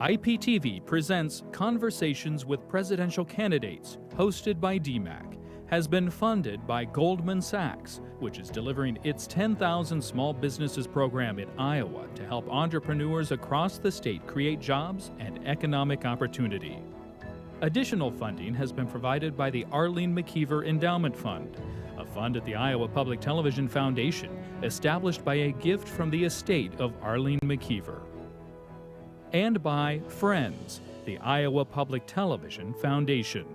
IPTV presents Conversations with Presidential Candidates, hosted by DMACC, has been funded by Goldman Sachs, which is delivering its 10,000 Small Businesses program in Iowa to help entrepreneurs across the state create jobs and economic opportunity. Additional funding has been provided by the Arlene McKeever Endowment Fund, a fund at the Iowa Public Television Foundation established by a gift from the estate of Arlene McKeever. And by Friends, the Iowa Public Television Foundation.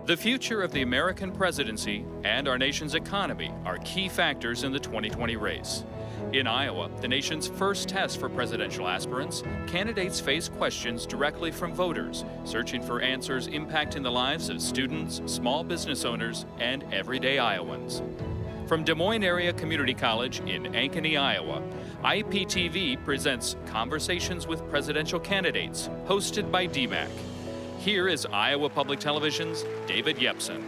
The future of the American presidency and our nation's economy are key factors in the 2020 race. In Iowa, the nation's first test for presidential aspirants, candidates face questions directly from voters, searching for answers impacting the lives of students, small business owners, and everyday Iowans. From Des Moines Area Community College in Ankeny, Iowa, IPTV presents Conversations with Presidential Candidates, hosted by DMACC. Here is Iowa Public Television's David Yepsen.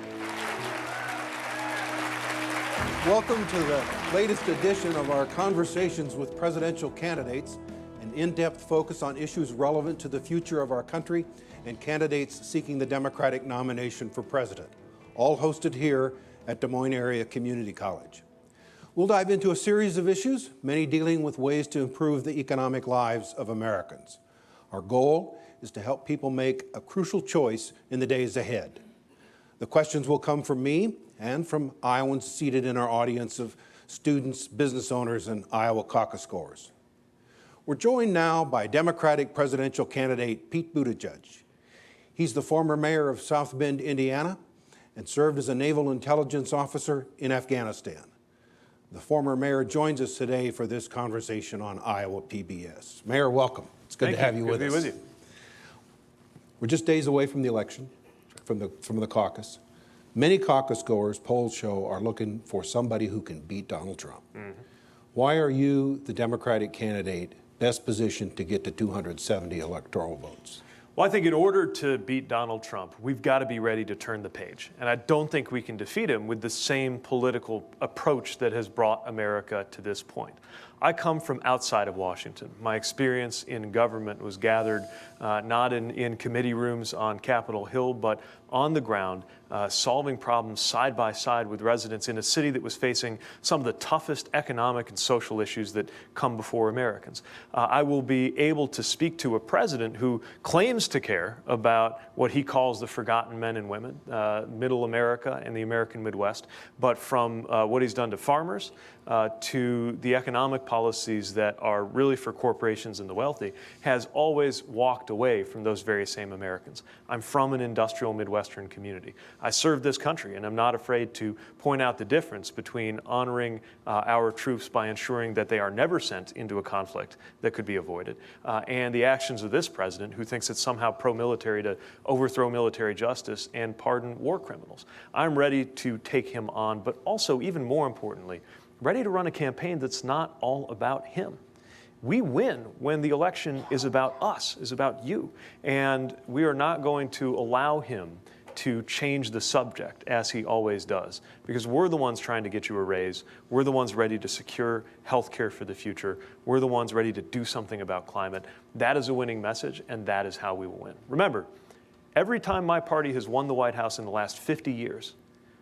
Welcome to the latest edition of our Conversations with Presidential Candidates, an in-depth focus on issues relevant to the future of our country and candidates seeking the Democratic nomination for president, all hosted here at Des Moines Area Community College. We'll dive into a series of issues, many dealing with ways to improve the economic lives of Americans. Our goal is to help people make a crucial choice in the days ahead. The questions will come from me and from Iowans seated in our audience of students, business owners, and Iowa caucus goers. We're joined now by Democratic presidential candidate Pete Buttigieg. He's the former mayor of South Bend, Indiana, and served as a naval intelligence officer in Afghanistan. The former mayor joins us today for this conversation on Iowa PBS. Mayor, welcome. It's good to have you with us. Good to be with you. We're just days away from the election, from the caucus. Many caucus goers, polls show, are looking for somebody who can beat Donald Trump. Why are you, the Democratic candidate, best positioned to get to 270 electoral votes? Well, I think in order to beat Donald Trump, we've got to be ready to turn the page. And I don't think we can defeat him with the same political approach that has brought America to this point. I come from outside of Washington. My experience in government was gathered not in committee rooms on Capitol Hill, but on the ground, solving problems side by side with residents in a city that was facing some of the toughest economic and social issues that come before Americans. I will be able to speak to a president who claims to care about what he calls the forgotten men and women, middle America and the American Midwest, but from what he's done to farmers to the economic policies that are really for corporations and the wealthy, has always walked away from those very same Americans. I'm from an industrial Midwestern community. I serve this country, and I'm not afraid to point out the difference between honoring our troops by ensuring that they are never sent into a conflict that could be avoided, and the actions of this president who thinks it's somehow pro-military to overthrow military justice and pardon war criminals. I'm ready to take him on, but also, even more importantly, ready to run a campaign that's not all about him. We win when the election is about us, is about you, and we are not going to allow him to change the subject as he always does, because we're the ones trying to get you a raise. We're the ones ready to secure health care for the future. We're the ones ready to do something about climate. That is a winning message, and that is how we will win. Remember, every time my party has won the White House in the last 50 years,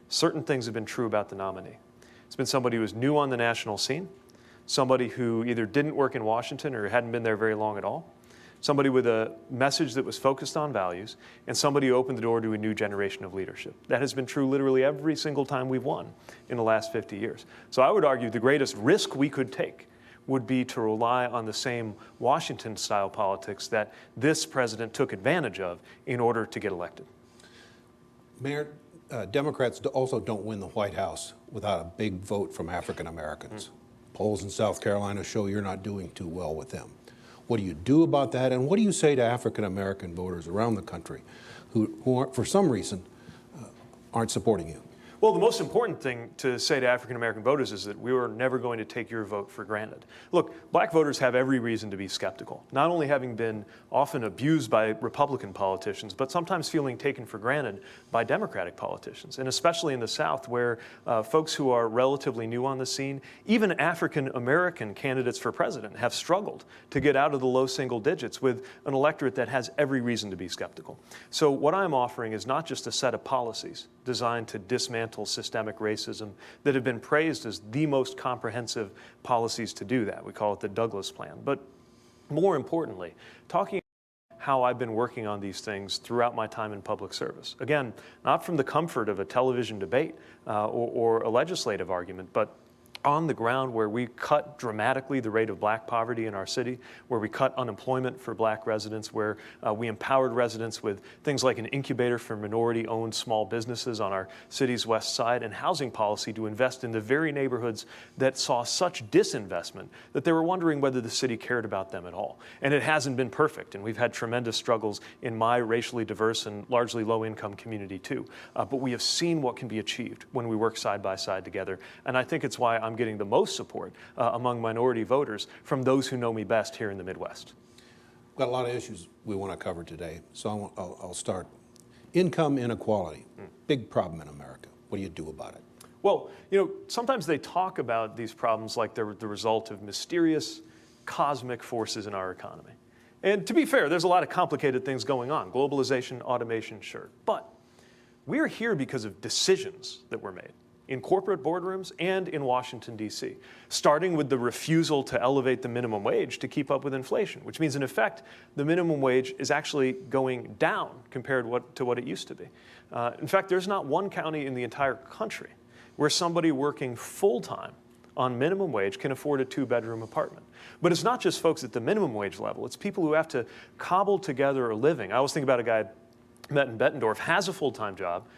certain things have been true about the nominee. It's been somebody who was new on the national scene, somebody who either didn't work in Washington or hadn't been there very long at all, somebody with a message that was focused on values, and somebody who opened the door to a new generation of leadership. That has been true literally every single time we've won in the last 50 years. So I would argue the greatest risk we could take would be to rely on the same Washington-style politics that this president took advantage of in order to get elected. Mayor, Democrats also don't win the White House without a big vote from African Americans. Polls in South Carolina show you're not doing too well with them. What do you do about that, and what do you say to African American voters around the country who are, for some reason, aren't supporting you? Well, the most important thing to say to African American voters is that we are never going to take your vote for granted. Look, black voters have every reason to be skeptical, not only having been often abused by Republican politicians, but sometimes feeling taken for granted by Democratic politicians, and especially in the South, where folks who are relatively new on the scene, even African American candidates for president, have struggled to get out of the low single digits with an electorate that has every reason to be skeptical. So what I'm offering is not just a set of policies designed to dismantle systemic racism that have been praised as the most comprehensive policies to do that. We call it the Douglas Plan. But more importantly, talking about how I've been working on these things throughout my time in public service. Again, not from the comfort of a television debate or a legislative argument, but on the ground, where we cut dramatically the rate of black poverty in our city, where we cut unemployment for black residents, where we empowered residents with things like an incubator for minority-owned small businesses on our city's west side, and housing policy to invest in the very neighborhoods that saw such disinvestment that they were wondering whether the city cared about them at all. And it hasn't been perfect, and we've had tremendous struggles in my racially diverse and largely low-income community too. But we have seen what can be achieved when we work side by side together, and I think it's why I'm getting the most support among minority voters from those who know me best here in the Midwest. We've got a lot of issues we want to cover today, so I'll start. Income inequality, big problem in America. What do you do about it? Well, you know, sometimes they talk about these problems like they're the result of mysterious cosmic forces in our economy. And to be fair, there's a lot of complicated things going on. Globalization, automation, sure. But we're here because of decisions that were made in corporate boardrooms and in Washington, D.C., starting with the refusal to elevate the minimum wage to keep up with inflation, which means, in effect, the minimum wage is actually going down compared to what it used to be. In fact, there's not one county in the entire country where somebody working full-time on minimum wage can afford a two-bedroom apartment. But it's not just folks at the minimum wage level. It's people who have to cobble together a living. I always think about a guy I met in Bettendorf, has a full-time job,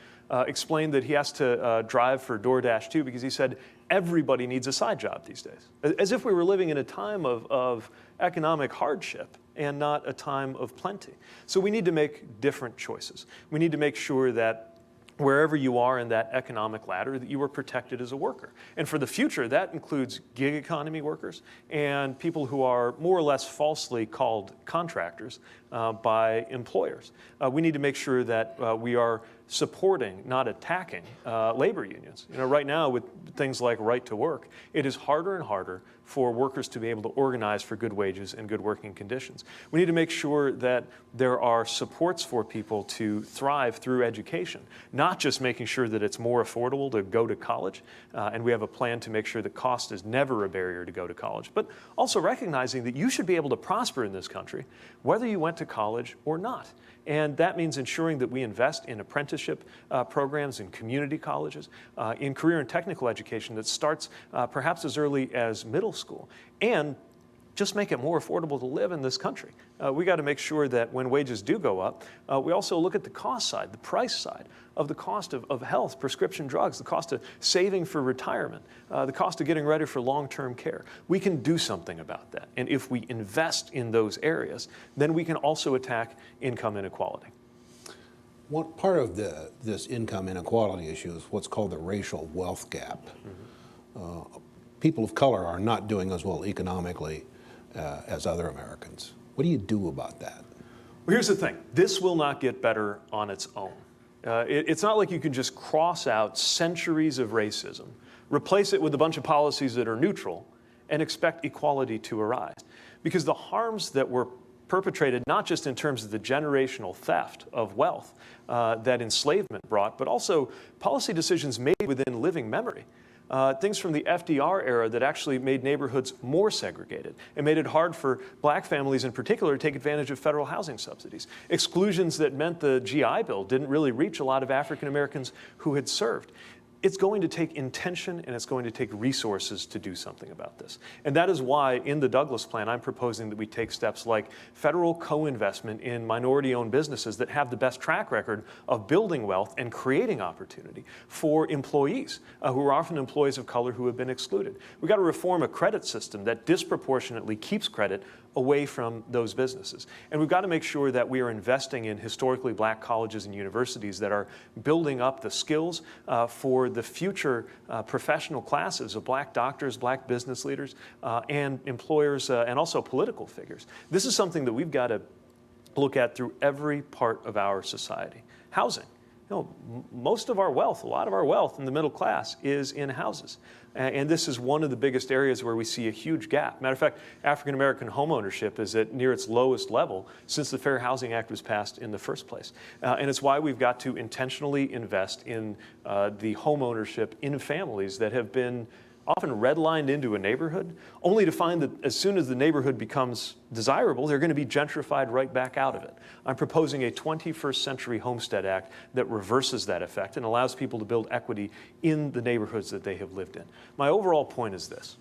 explained that he has to drive for DoorDash too, because he said everybody needs a side job these days. As if we were living in a time of economic hardship and not a time of plenty. So we need to make different choices. We need to make sure that wherever you are in that economic ladder, that you are protected as a worker. And for the future, that includes gig economy workers and people who are more or less falsely called contractors by employers. We need to make sure that we are supporting, not attacking, labor unions. You know, right now with things like right to work, it is harder and harder for workers to be able to organize for good wages and good working conditions. We need to make sure that there are supports for people to thrive through education, not just making sure that it's more affordable to go to college, and we have a plan to make sure that cost is never a barrier to go to college, but also recognizing that you should be able to prosper in this country, whether you went to college or not. And that means ensuring that we invest in apprenticeship programs in community colleges, in career and technical education that starts perhaps as early as middle school, and just make it more affordable to live in this country. We got to make sure that when wages do go up, we also look at the cost side, the price side of the cost of health, prescription drugs, the cost of saving for retirement, the cost of getting ready for long-term care. We can do something about that. And if we invest in those areas, then we can also attack income inequality. One part of this income inequality issue is what's called the racial wealth gap. People of color are not doing as well economically as other Americans. What do you do about that? Well, here's the thing. This will not get better on its own. It's not like you can just cross out centuries of racism, replace it with a bunch of policies that are neutral, and expect equality to arise. Because the harms that were perpetrated, not just in terms of the generational theft of wealth that enslavement brought, but also policy decisions made within living memory. Things from the FDR era that actually made neighborhoods more segregated and made it hard for black families in particular to take advantage of federal housing subsidies. Exclusions that meant the GI Bill didn't really reach a lot of African Americans who had served. It's going to take intention and it's going to take resources to do something about this. And that is why in the Douglas Plan, I'm proposing that we take steps like federal co-investment in minority-owned businesses that have the best track record of building wealth and creating opportunity for employees who are often employees of color who have been excluded. We've got to reform a credit system that disproportionately keeps credit away from those businesses. And we've got to make sure that we are investing in historically black colleges and universities that are building up the skills for the future professional classes of black doctors, black business leaders, and employers, and also political figures. This is something that we've got to look at through every part of our society. Housing. Most of our wealth, a lot of our wealth in the middle class is in houses. And this is one of the biggest areas where we see a huge gap. Matter of fact, African-American homeownership is at near its lowest level since the Fair Housing Act was passed in the first place. And it's why we've got to intentionally invest in the homeownership in families that have been often redlined into a neighborhood, only to find that as soon as the neighborhood becomes desirable, they're going to be gentrified right back out of it. I'm proposing a 21st Century Homestead Act that reverses that effect and allows people to build equity in the neighborhoods that they have lived in. My overall point is this.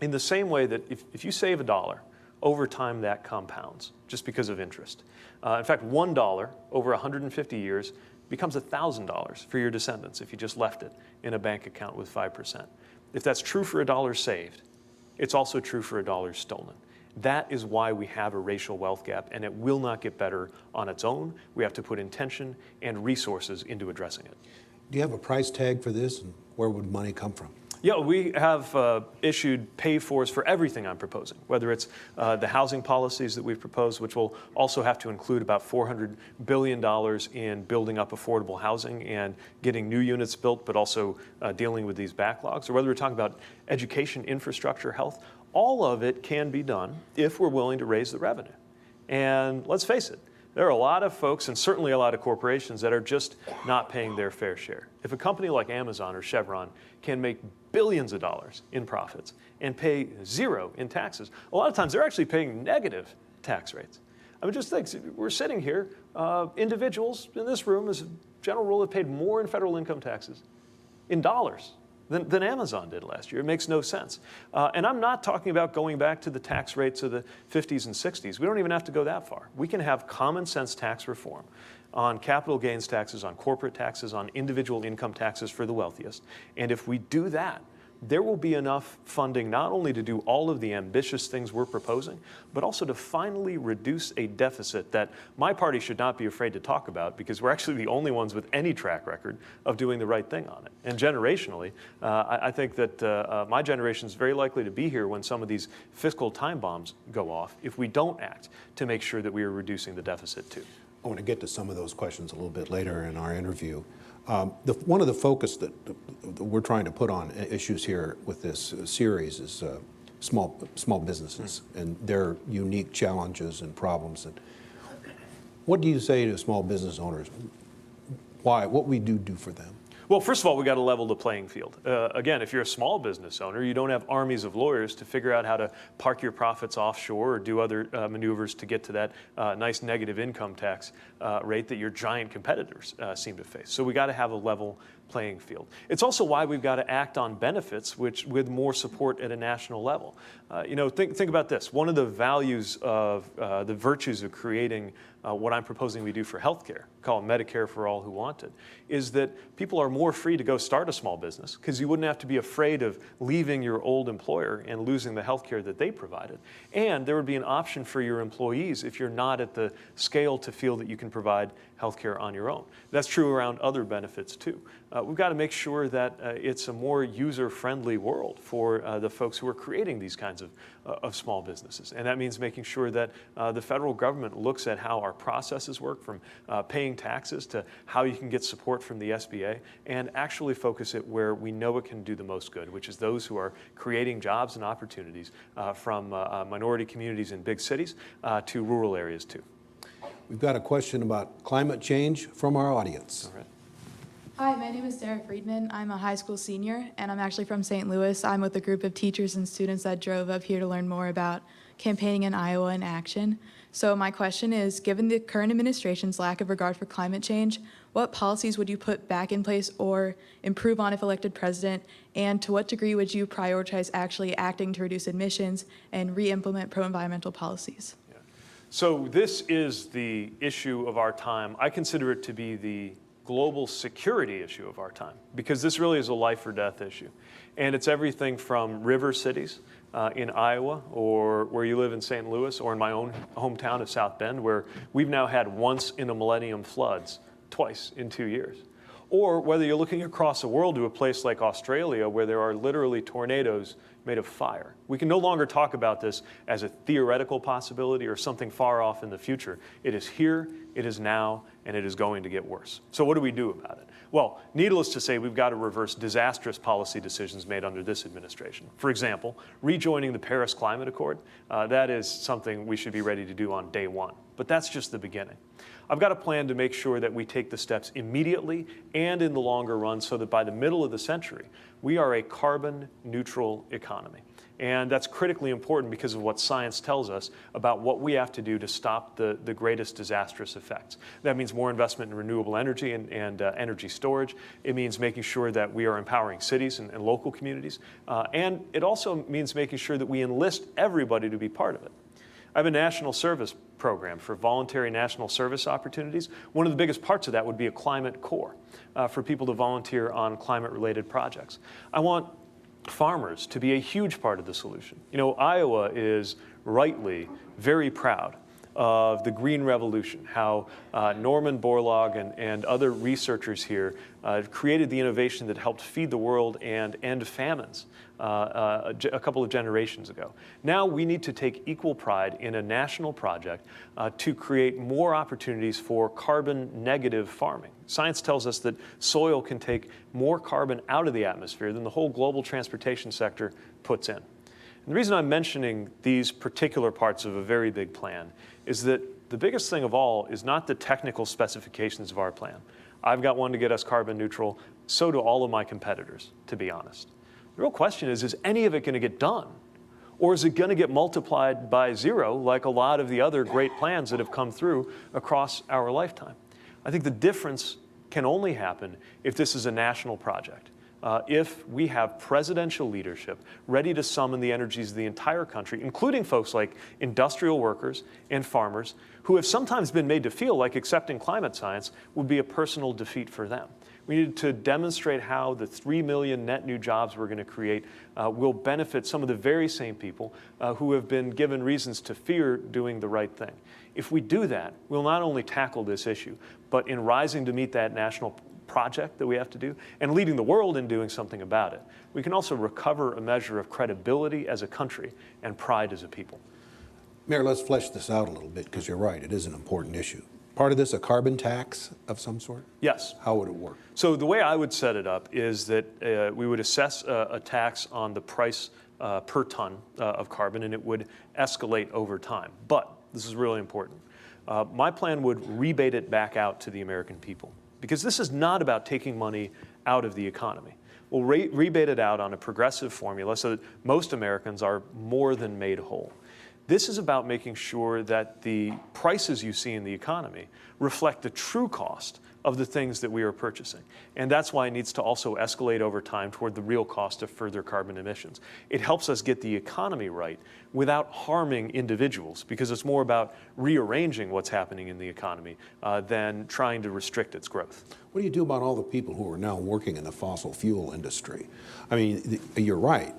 In the same way that if you save $1, over time that compounds just because of interest. In fact, $1 over 150 years becomes $1,000 for your descendants if you just left it in a bank account with 5%. If that's true for $1 saved, it's also true for $1 stolen. That is why we have a racial wealth gap, and it will not get better on its own. We have to put intention and resources into addressing it. Do you have a price tag for this, and where would money come from? Yeah, we have issued pay-fors for everything I'm proposing, whether it's the housing policies that we've proposed, which will also have to include about $400 billion in building up affordable housing and getting new units built, but also dealing with these backlogs, or whether we're talking about education, infrastructure, health. All of it can be done if we're willing to raise the revenue. And let's face it, there are a lot of folks, and certainly a lot of corporations, that are just not paying their fair share. If a company like Amazon or Chevron can make billions of dollars in profits and pay zero in taxes, a lot of times they're actually paying negative tax rates. I mean, just think, we're sitting here, individuals in this room, as a general rule, have paid more in federal income taxes in dollars than Amazon did last year. It makes no sense. And I'm not talking about going back to the tax rates of the 50s and 60s. We don't even have to go that far. We can have common sense tax reform on capital gains taxes, on corporate taxes, on individual income taxes for the wealthiest. And if we do that, there will be enough funding not only to do all of the ambitious things we're proposing, but also to finally reduce a deficit that my party should not be afraid to talk about, because we're actually the only ones with any track record of doing the right thing on it. And generationally, I think that my generation is very likely to be here when some of these fiscal time bombs go off if we don't act to make sure that we are reducing the deficit too. I want to get to some of those questions a little bit later in our interview. One of the focus that we're trying to put on issues here with this series is small businesses and their unique challenges and problems. And what do you say to small business owners? Why? What we do for them? Well, first of all, we got to level the playing field. Again, if you're a small business owner, you don't have armies of lawyers to figure out how to park your profits offshore or do other maneuvers to get to that nice negative income tax rate that your giant competitors seem to face. So we got to have a level playing field. It's also why we've got to act on benefits with more support at a national level. Think about this. One of the values of the virtues of creating what I'm proposing we do for healthcare, call it Medicare for all who want it, is that people are more free to go start a small business because you wouldn't have to be afraid of leaving your old employer and losing the healthcare that they provided. And there would be an option for your employees if you're not at the scale to feel that you can provide healthcare on your own. That's true around other benefits too. We've got to make sure that it's a more user-friendly world for the folks who are creating these kinds of small businesses. And that means making sure that the federal government looks at how our processes work, from paying taxes to how you can get support from the SBA, and actually focus it where we know it can do the most good, which is those who are creating jobs and opportunities from minority communities in big cities to rural areas too. We've got a question about climate change from our audience. All right. Hi, my name is Sarah Friedman. I'm a high school senior, and I'm actually from St. Louis. I'm with a group of teachers and students that drove up here to learn more about campaigning in Iowa in action. So my question is, given the current administration's lack of regard for climate change, what policies would you put back in place or improve on if elected president? And to what degree would you prioritize actually acting to reduce emissions and re-implement pro-environmental policies? So this is the issue of our time. I consider it to be the global security issue of our time, because this really is a life or death issue. And it's everything from river cities in Iowa, or where you live in St. Louis, or in my own hometown of South Bend, where we've now had once in a millennium floods twice in 2 years. Or whether you're looking across the world to a place like Australia, where there are literally tornadoes made of fire. We can no longer talk about this as a theoretical possibility or something far off in the future. It is here, it is now, and it is going to get worse. So what do we do about it? Well, needless to say, we've got to reverse disastrous policy decisions made under this administration. For example, rejoining the Paris Climate Accord, that is something we should be ready to do on day one. But that's just the beginning. I've got a plan to make sure that we take the steps immediately and in the longer run so that by the middle of the century, we are a carbon neutral economy. And that's critically important because of what science tells us about what we have to do to stop the greatest disastrous effects. That means more investment in renewable energy and energy storage. It means making sure that we are empowering cities and local communities. And it also means making sure that we enlist everybody to be part of it. I have a national service program for voluntary national service opportunities. One of the biggest parts of that would be a climate corps for people to volunteer on climate-related projects. I want farmers to be a huge part of the solution. You know, Iowa is rightly very proud of the Green Revolution, how Norman Borlaug and other researchers here created the innovation that helped feed the world and end famines a couple of generations ago. Now we need to take equal pride in a national project to create more opportunities for carbon negative farming. Science tells us that soil can take more carbon out of the atmosphere than the whole global transportation sector puts in. And the reason I'm mentioning these particular parts of a very big plan is that the biggest thing of all is not the technical specifications of our plan. I've got one to get us carbon neutral, so do all of my competitors, to be honest. The real question is any of it going to get done? Or is it going to get multiplied by zero like a lot of the other great plans that have come through across our lifetime? I think the difference can only happen if this is a national project. If we have presidential leadership ready to summon the energies of the entire country, including folks like industrial workers and farmers, who have sometimes been made to feel like accepting climate science would be a personal defeat for them. We need to demonstrate how the 3 million net new jobs we're going to create will benefit some of the very same people who have been given reasons to fear doing the right thing. If we do that, we'll not only tackle this issue, but in rising to meet that national project that we have to do and leading the world in doing something about it, we can also recover a measure of credibility as a country and pride as a people. Mayor, let's flesh this out a little bit because you're right, it is an important issue. Part of this a carbon tax of some sort? Yes. How would it work? So the way I would set it up is that we would assess a tax on the price per ton of carbon, and it would escalate over time. But this is really important. My plan would rebate it back out to the American people, because this is not about taking money out of the economy. We'll rebate it out on a progressive formula so that most Americans are more than made whole. This is about making sure that the prices you see in the economy reflect the true cost of the things that we are purchasing. And that's why it needs to also escalate over time toward the real cost of further carbon emissions. It helps us get the economy right without harming individuals, because it's more about rearranging what's happening in the economy than trying to restrict its growth. What do you do about all the people who are now working in the fossil fuel industry? I mean, you're right.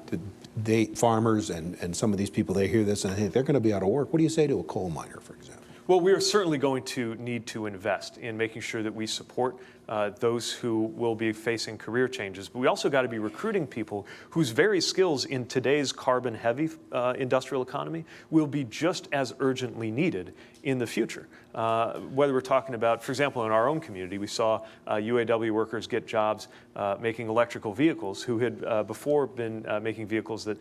Farmers and some of these people, they hear this and they think they're going to be out of work. What do you say to a coal miner, for example? Well, we are certainly going to need to invest in making sure that we support those who will be facing career changes. But we also got to be recruiting people whose very skills in today's carbon-heavy industrial economy will be just as urgently needed in the future. Whether we're talking about, for example, in our own community, we saw UAW workers get jobs making electrical vehicles who had before been making vehicles that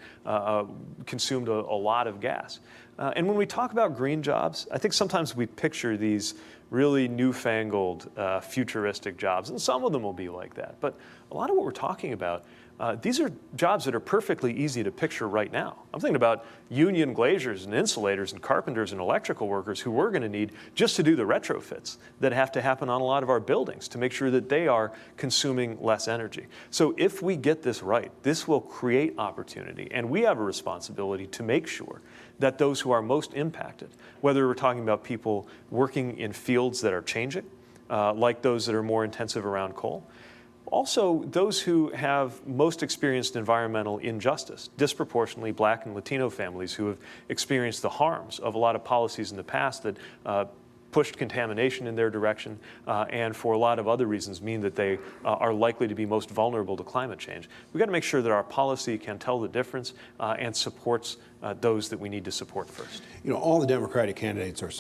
consumed a lot of gas. And when we talk about green jobs, I think sometimes we picture these really newfangled, futuristic jobs, and some of them will be like that. But a lot of what we're talking about, these are jobs that are perfectly easy to picture right now. I'm thinking about union glaziers and insulators and carpenters and electrical workers who we're going to need just to do the retrofits that have to happen on a lot of our buildings to make sure that they are consuming less energy. So if we get this right, this will create opportunity, and we have a responsibility to make sure that those who are most impacted, whether we're talking about people working in fields that are changing, like those that are more intensive around coal, Also, those who have most experienced environmental injustice, disproportionately Black and Latino families who have experienced the harms of a lot of policies in the past that pushed contamination in their direction, and for a lot of other reasons mean that they are likely to be most vulnerable to climate change. We've got to make sure that our policy can tell the difference and supports those that we need to support first. You know, all the Democratic candidates are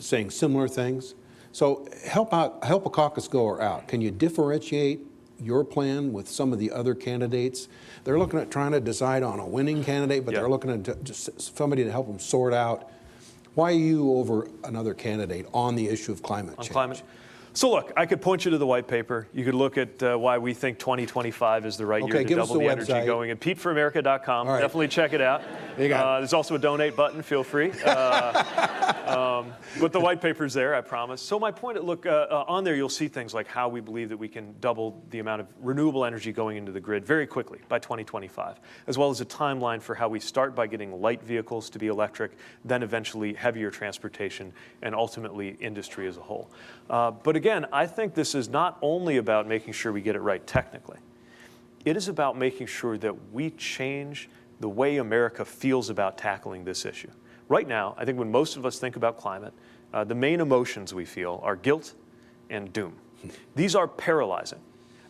saying similar things. So help a caucus goer out. Can you differentiate your plan with some of the other candidates? They're looking at trying to decide on a winning candidate, but they're looking at just somebody to help them sort out. Why are you over another candidate on the issue of climate change? So look, I could point you to the white paper. You could look at why we think 2025 is the right year to double the energy going at PeteForAmerica.com. Right. Definitely check it out. There's also a donate button. Feel free. But the white paper's there, I promise. So my point, look, on there you'll see things like how we believe that we can double the amount of renewable energy going into the grid very quickly by 2025, as well as a timeline for how we start by getting light vehicles to be electric, then eventually heavier transportation, and ultimately industry as a whole. But again, I think this is not only about making sure we get it right technically. It is about making sure that we change the way America feels about tackling this issue. Right now, I think when most of us think about climate, the main emotions we feel are guilt and doom. These are paralyzing.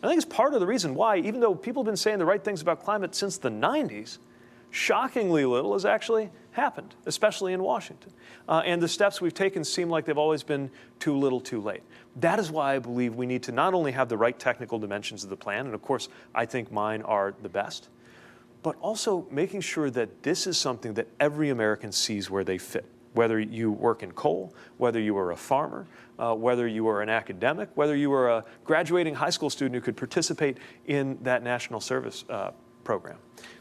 I think it's part of the reason why, even though people have been saying the right things about climate since the 90s, shockingly little has actually happened, especially in Washington. And the steps we've taken seem like they've always been too little too late. That is why I believe we need to not only have the right technical dimensions of the plan, and of course, I think mine are the best, but also making sure that this is something that every American sees where they fit. Whether you work in coal, whether you are a farmer, whether you are an academic, whether you are a graduating high school student who could participate in that national service program.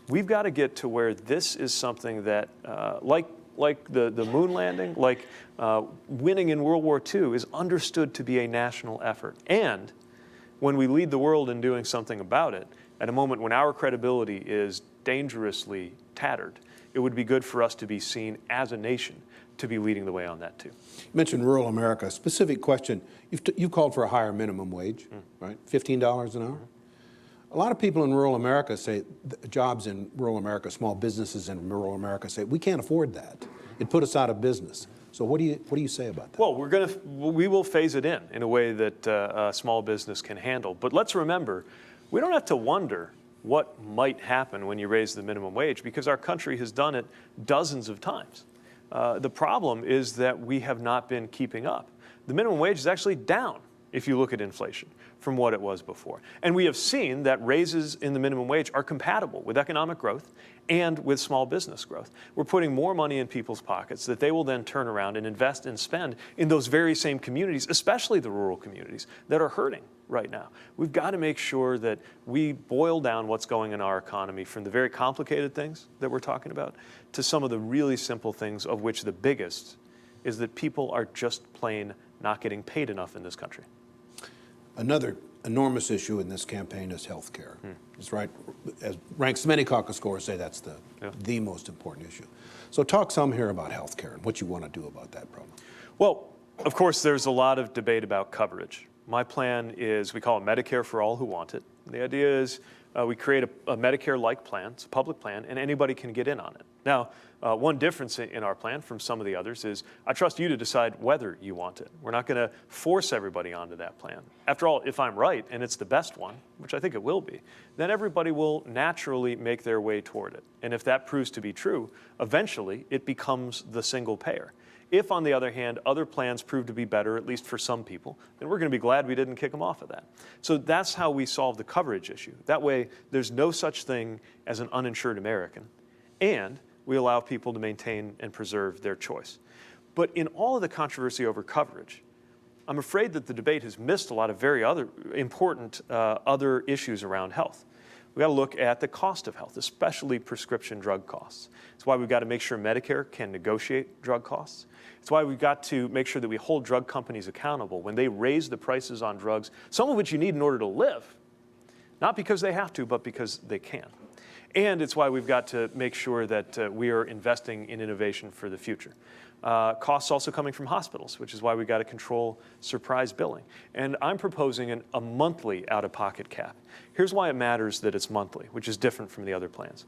We've got to get to where this is something that, like the moon landing, like winning in World War II, is understood to be a national effort. And when we lead the world in doing something about it, at a moment when our credibility is dangerously tattered, it would be good for us to be seen as a nation to be leading the way on that too. You mentioned rural America. Specific question. You've called for a higher minimum wage, right? $15 an hour. A lot of people in rural America say, jobs in rural America, small businesses in rural America say, we can't afford that. It put us out of business. So what do you say about that? Well, we will phase it in a way that small business can handle. But let's remember, we don't have to wonder what might happen when you raise the minimum wage, because our country has done it dozens of times. The problem is that we have not been keeping up. The minimum wage is actually down if you look at inflation from what it was before. And we have seen that raises in the minimum wage are compatible with economic growth and with small business growth. We're putting more money in people's pockets that they will then turn around and invest and spend in those very same communities, especially the rural communities that are hurting right now. We've got to make sure that we boil down what's going in our economy from the very complicated things that we're talking about to some of the really simple things, of which the biggest is that people are just plain not getting paid enough in this country. Another enormous issue in this campaign is health care. It's right, as ranks many caucus goers say, that's the most important issue. So talk some here about health care and what you want to do about that problem. Well, of course, there's a lot of debate about coverage. My plan is, we call it Medicare for all who want it. The idea is we create a Medicare-like plan, it's a public plan, and anybody can get in on it. Now, one difference in our plan from some of the others is I trust you to decide whether you want it. We're not going to force everybody onto that plan. After all, if I'm right and it's the best one, which I think it will be, then everybody will naturally make their way toward it. And if that proves to be true, eventually it becomes the single payer. If, on the other hand, other plans prove to be better, at least for some people, then we're going to be glad we didn't kick them off of that. So that's how we solve the coverage issue. That way, there's no such thing as an uninsured American, and we allow people to maintain and preserve their choice. But in all of the controversy over coverage, I'm afraid that the debate has missed a lot of very important other issues around health. We've got to look at the cost of health, especially prescription drug costs. It's why we've got to make sure Medicare can negotiate drug costs. It's why we've got to make sure that we hold drug companies accountable when they raise the prices on drugs, some of which you need in order to live, not because they have to, but because they can. And it's why we've got to make sure that we are investing in innovation for the future. Costs also coming from hospitals, which is why we've got to control surprise billing. And I'm proposing a monthly out-of-pocket cap. Here's why it matters that it's monthly, which is different from the other plans.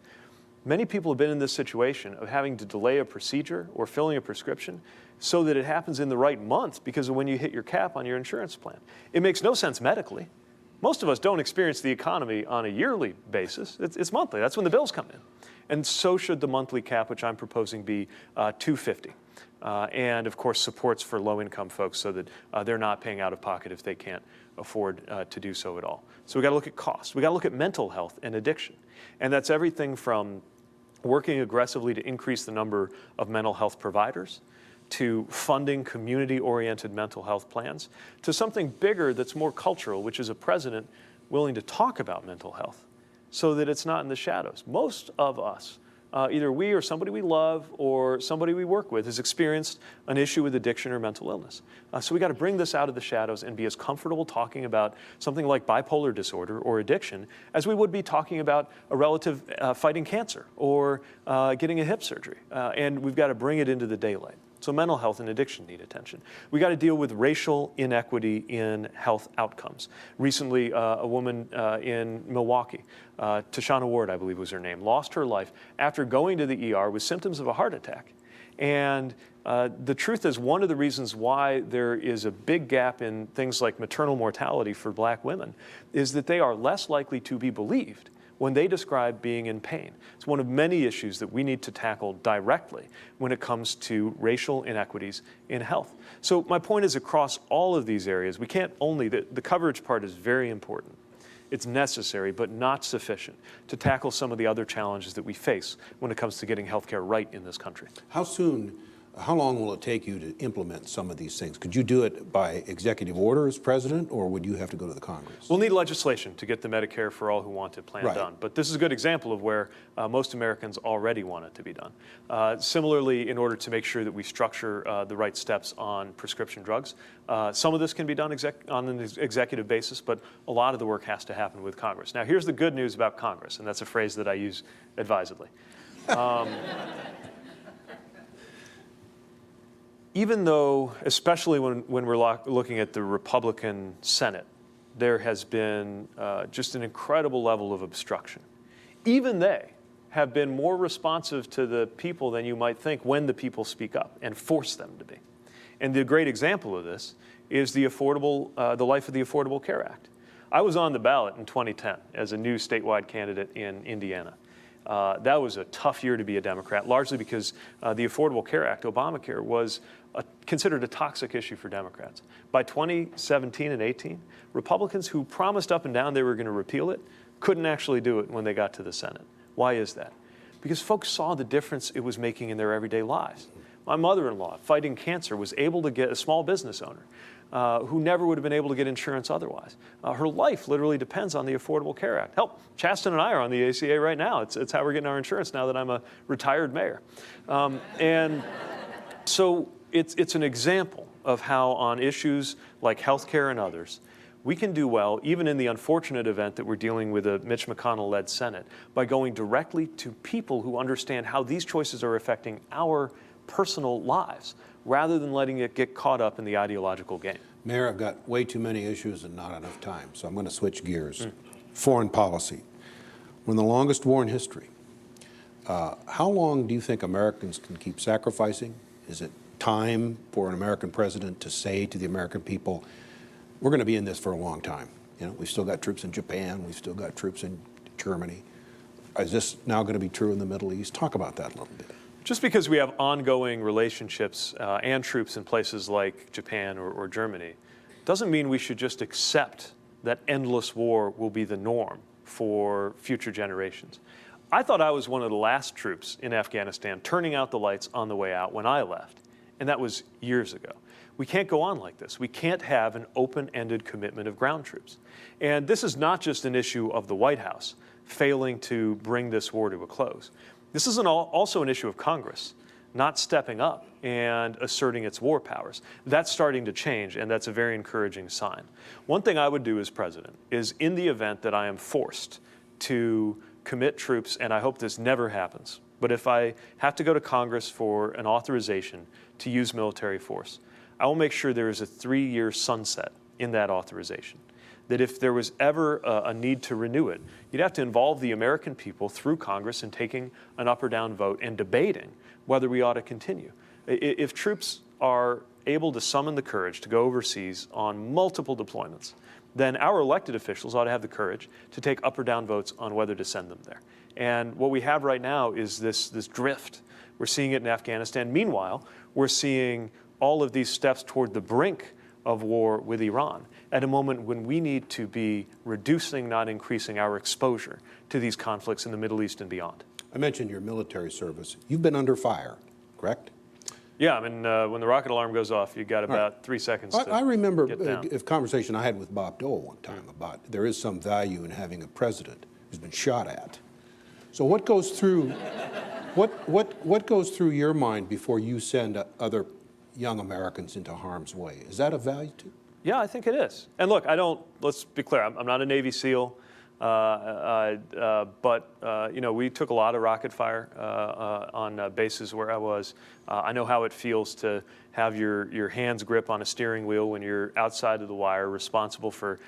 Many people have been in this situation of having to delay a procedure or filling a prescription so that it happens in the right month because of when you hit your cap on your insurance plan. It makes no sense medically. Most of us don't experience the economy on a yearly basis. It's monthly. That's when the bills come in. And so should the monthly cap, which I'm proposing, be $250. And of course, supports for low-income folks so that they're not paying out of pocket if they can't afford to do so at all. So we got to look at cost. We got to look at mental health and addiction. And that's everything from working aggressively to increase the number of mental health providers, to funding community-oriented mental health plans, to something bigger that's more cultural, which is a president willing to talk about mental health so that it's not in the shadows. Most of us, either we or somebody we love or somebody we work with, has experienced an issue with addiction or mental illness. So we got to bring this out of the shadows and be as comfortable talking about something like bipolar disorder or addiction as we would be talking about a relative fighting cancer or getting a hip surgery. And we've got to bring it into the daylight. So mental health and addiction need attention. We got to deal with racial inequity in health outcomes. Recently, a woman in Milwaukee, Tashana Ward, I believe was her name, lost her life after going to the ER with symptoms of a heart attack. And the truth is, one of the reasons why there is a big gap in things like maternal mortality for Black women is that they are less likely to be believed when they describe being in pain. It's one of many issues that we need to tackle directly when it comes to racial inequities in health. So my point is, across all of these areas, we can't only, the coverage part is very important. It's necessary, but not sufficient to tackle some of the other challenges that we face when it comes to getting healthcare right in this country. How long will it take you to implement some of these things? Could you do it by executive order as president, or would you have to go to the Congress? We'll need legislation to get the Medicare for All Who Want It plan done. But this is a good example of where most Americans already want it to be done. Similarly, in order to make sure that we structure the right steps on prescription drugs, some of this can be done on an executive basis, but a lot of the work has to happen with Congress. Now, here's the good news about Congress, and that's a phrase that I use advisedly. Even though, especially when we're looking at the Republican Senate, there has been just an incredible level of obstruction. Even they have been more responsive to the people than you might think when the people speak up and force them to be. And the great example of this is the Life of the Affordable Care Act. I was on the ballot in 2010 as a new statewide candidate in Indiana. That was a tough year to be a Democrat, largely because the Affordable Care Act, Obamacare, was considered a toxic issue for Democrats. By 2017 and 18, Republicans who promised up and down they were going to repeal it couldn't actually do it when they got to the Senate. Why is that? Because folks saw the difference it was making in their everyday lives. My mother-in-law, fighting cancer, was able to get a small business owner who never would have been able to get insurance otherwise. Her life literally depends on the Affordable Care Act. Hell, Chasten and I are on the ACA right now. It's how we're getting our insurance now that I'm a retired mayor. And so it's an example of how on issues like healthcare and others, we can do well, even in the unfortunate event that we're dealing with a Mitch McConnell-led Senate, by going directly to people who understand how these choices are affecting our personal lives, rather than letting it get caught up in the ideological game. Mayor, I've got way too many issues and not enough time, so I'm going to switch gears. Foreign policy. We're in the longest war in history. How long do you think Americans can keep sacrificing? Is it time for an American president to say to the American people, we're going to be in this for a long time? You know, we've still got troops in Japan, we've still got troops in Germany. Is this now going to be true in the Middle East? Talk about that a little bit. Just because we have ongoing relationships and troops in places like Japan or Germany doesn't mean we should just accept that endless war will be the norm for future generations. I thought I was one of the last troops in Afghanistan turning out the lights on the way out when I left, and that was years ago. We can't go on like this. We can't have an open-ended commitment of ground troops. And this is not just an issue of the White House failing to bring this war to a close. This is also an issue of Congress not stepping up and asserting its war powers. That's starting to change, and that's a very encouraging sign. One thing I would do as president is, in the event that I am forced to commit troops, and I hope this never happens, but if I have to go to Congress for an authorization to use military force, I will make sure there is a 3-year sunset in that authorization. That if there was ever a need to renew it, you'd have to involve the American people through Congress in taking an up or down vote and debating whether we ought to continue. If troops are able to summon the courage to go overseas on multiple deployments, then our elected officials ought to have the courage to take up or down votes on whether to send them there. And what we have right now is this drift. We're seeing it in Afghanistan. Meanwhile, we're seeing all of these steps toward the brink of war with Iran at a moment when we need to be reducing, not increasing, our exposure to these conflicts in the Middle East and beyond. I mentioned your military service. You've been under fire, correct? Yeah, I mean, when the rocket alarm goes off, you've got about 3 seconds to I remember get down. a conversation I had with Bob Dole one time about there is some value in having a president who's been shot at. So what goes through, what goes through your mind before you send other young Americans into harm's way? Is that a value too? Yeah, I think it is. And look, let's be clear, I'm not a Navy SEAL, but you know, we took a lot of rocket fire on bases where I was. I know how it feels to have your hands grip on a steering wheel when you're outside of the wire, responsible for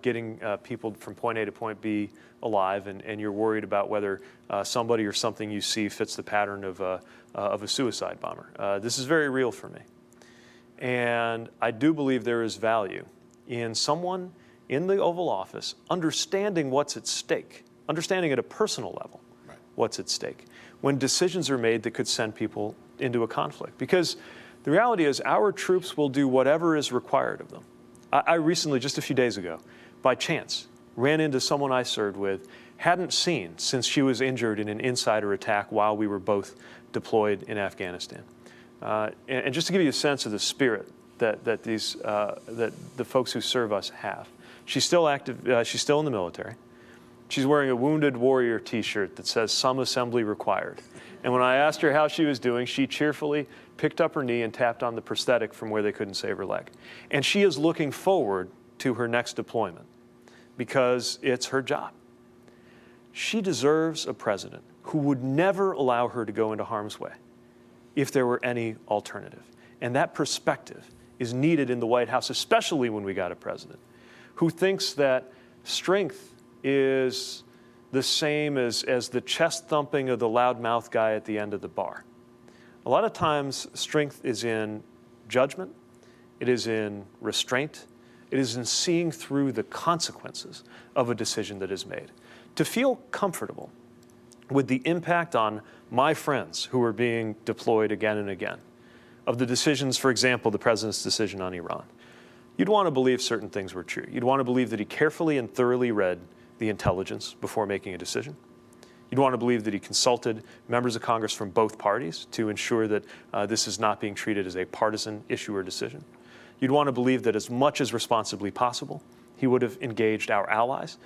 getting people from point A to point B alive, and you're worried about whether somebody or something you see fits the pattern of a suicide bomber. This is very real for me. And I do believe there is value in someone in the Oval Office understanding what's at stake, understanding at a personal level what's at stake, when decisions are made that could send people into a conflict. Because the reality is our troops will do whatever is required of them. I recently, just a few days ago, by chance, ran into someone I served with, hadn't seen since she was injured in an insider attack while we were both deployed in Afghanistan. And just to give you a sense of the spirit that the folks who serve us have, she's still active. She's still in the military. She's wearing a Wounded Warrior T-shirt that says "Some Assembly Required." And when I asked her how she was doing, she cheerfully picked up her knee and tapped on the prosthetic from where they couldn't save her leg. And she is looking forward to her next deployment because it's her job. She deserves a president who would never allow her to go into harm's way if there were any alternative. And that perspective is needed in the White House, especially when we got a president who thinks that strength is the same as the chest thumping of the loudmouth guy at the end of the bar. A lot of times, strength is in judgment, it is in restraint, it is in seeing through the consequences of a decision that is made. To feel comfortable with the impact on my friends who are being deployed again and again, of the decisions, for example, the president's decision on Iran, you'd want to believe certain things were true. You'd want to believe that he carefully and thoroughly read the intelligence before making a decision. You'd want to believe that he consulted members of Congress from both parties to ensure that this is not being treated as a partisan issue or decision. You'd want to believe that as much as responsibly possible, he would have engaged our allies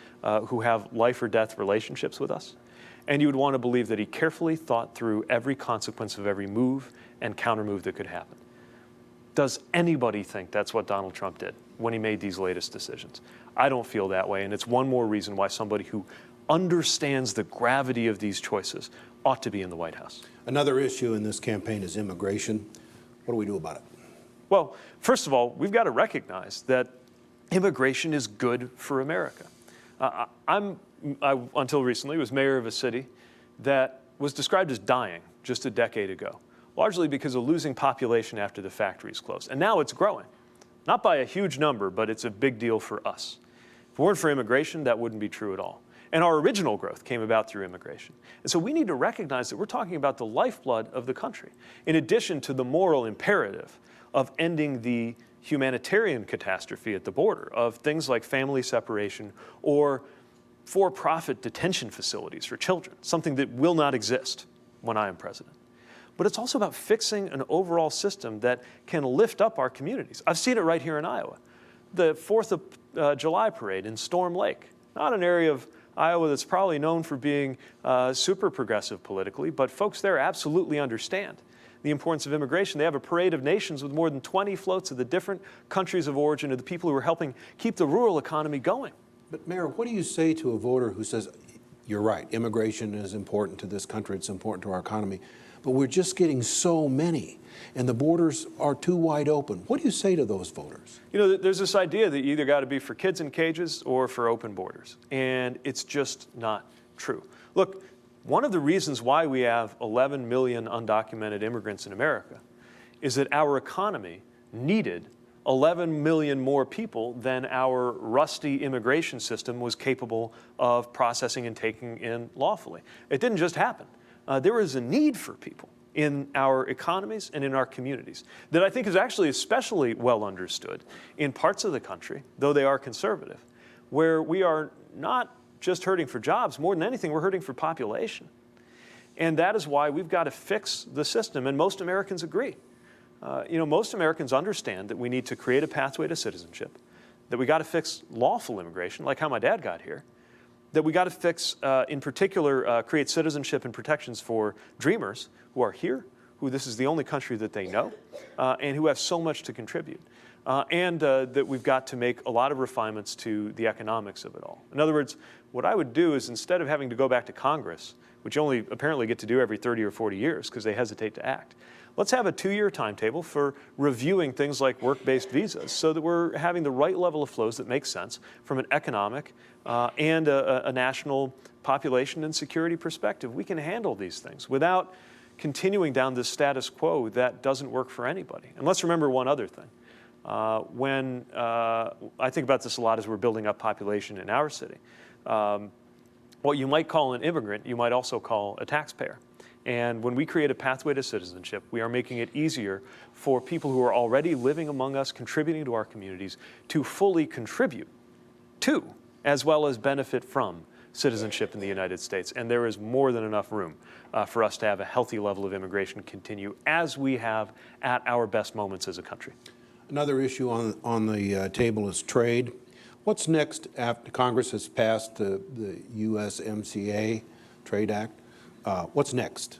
who have life or death relationships with us. And you would want to believe that he carefully thought through every consequence of every move and countermove that could happen. Does anybody think that's what Donald Trump did when he made these latest decisions? I don't feel that way, and it's one more reason why somebody who understands the gravity of these choices ought to be in the White House. Another issue in this campaign is immigration. What do we do about it? Well, first of all, we've got to recognize that immigration is good for America. I, until recently, was mayor of a city that was described as dying just a decade ago, largely because of losing population after the factories closed. And now it's growing, not by a huge number, but it's a big deal for us. If it weren't for immigration, that wouldn't be true at all. And our original growth came about through immigration. And so we need to recognize that we're talking about the lifeblood of the country, in addition to the moral imperative of ending the humanitarian catastrophe at the border of things like family separation or for-profit detention facilities for children, something that will not exist when I am president. But it's also about fixing an overall system that can lift up our communities. I've seen it right here in Iowa. The 4th of July parade in Storm Lake, not an area of Iowa that's probably known for being super progressive politically, but folks there absolutely understand the importance of immigration. They have a parade of nations with more than 20 floats of the different countries of origin of the people who are helping keep the rural economy going. But Mayor, what do you say to a voter who says, You're right, immigration is important to this country, it's important to our economy, but we're just getting so many, and the borders are too wide open. What do you say to those voters? You know, there's this idea that you either got to be for kids in cages or for open borders, and it's just not true. Look, one of the reasons why we have 11 million undocumented immigrants in America is that our economy needed 11 million more people than our rusty immigration system was capable of processing and taking in lawfully. It didn't just happen. There was a need for people in our economies and in our communities that I think is actually especially well understood in parts of the country, though they are conservative, where we are not just hurting for jobs. More than anything, we're hurting for population. And that is why we've got to fix the system, and most Americans agree. Most Americans understand that we need to create a pathway to citizenship, that we got to fix lawful immigration, like how my dad got here, that we got to fix, in particular, create citizenship and protections for dreamers who are here, who this is the only country that they know, and who have so much to contribute. And that we've got to make a lot of refinements to the economics of it all. In other words, what I would do is, instead of having to go back to Congress, which you only apparently get to do every 30 or 40 years because they hesitate to act, let's have a 2-year timetable for reviewing things like work-based visas so that we're having the right level of flows that make sense from an economic and a national population and security perspective. We can handle these things without continuing down this status quo that doesn't work for anybody. And let's remember one other thing. When I think about this a lot as we're building up population in our city, what you might call an immigrant, you might also call a taxpayer. And when we create a pathway to citizenship, we are making it easier for people who are already living among us, contributing to our communities, to fully contribute to, as well as benefit from, citizenship in the United States. And there is more than enough room for us to have a healthy level of immigration continue as we have at our best moments as a country. Another issue on the table is trade. What's next after Congress has passed the USMCA Trade Act? What's next?